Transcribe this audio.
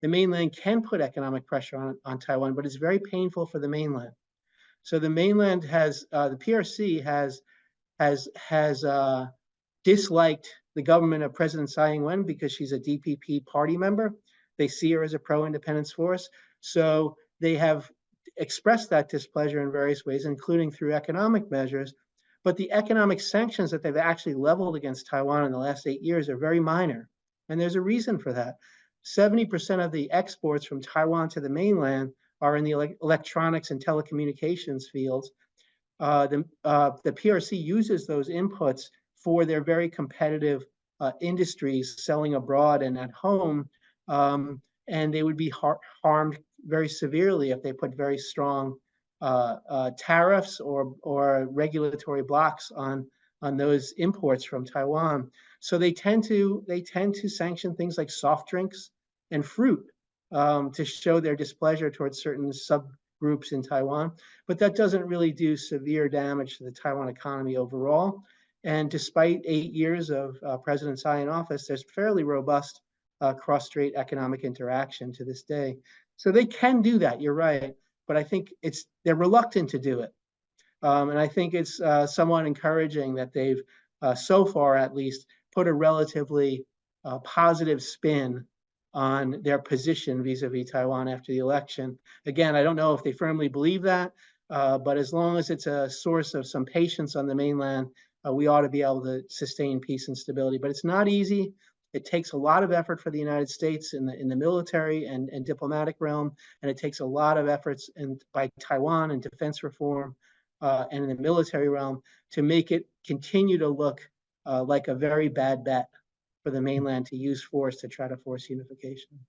the mainland can put economic pressure on Taiwan, but it's very painful for the mainland. So the mainland has, the PRC has disliked the government of President Tsai Ing-wen because she's a DPP party member. They see her as a pro-independence force. So they have expressed that displeasure in various ways, including through economic measures. But the economic sanctions that they've actually leveled against Taiwan in the last 8 years are very minor. And there's a reason for that. 70% of the exports from Taiwan to the mainland are in the electronics and telecommunications fields. The PRC uses those inputs for their very competitive industries selling abroad and at home. And they would be harmed very severely if they put very strong tariffs or regulatory blocks on those imports from Taiwan. So they tend to sanction things like soft drinks and fruit to show their displeasure towards certain subgroups in Taiwan. But that doesn't really do severe damage to the Taiwan economy overall. And despite 8 years of President Tsai in office, there's fairly robust cross-strait economic interaction to this day. So they can do that, you're right. But I think they're reluctant to do it. And I think it's somewhat encouraging that they've, so far at least, put a relatively positive spin on their position vis-a-vis Taiwan after the election. Again, I don't know if they firmly believe that, but as long as it's a source of some patience on the mainland, we ought to be able to sustain peace and stability. But it's not easy. It takes a lot of effort for the United States in the military and diplomatic realm, and it takes a lot of efforts by Taiwan in defense reform and in the military realm to make it continue to look like a very bad bet for the mainland to use force to try to force unification.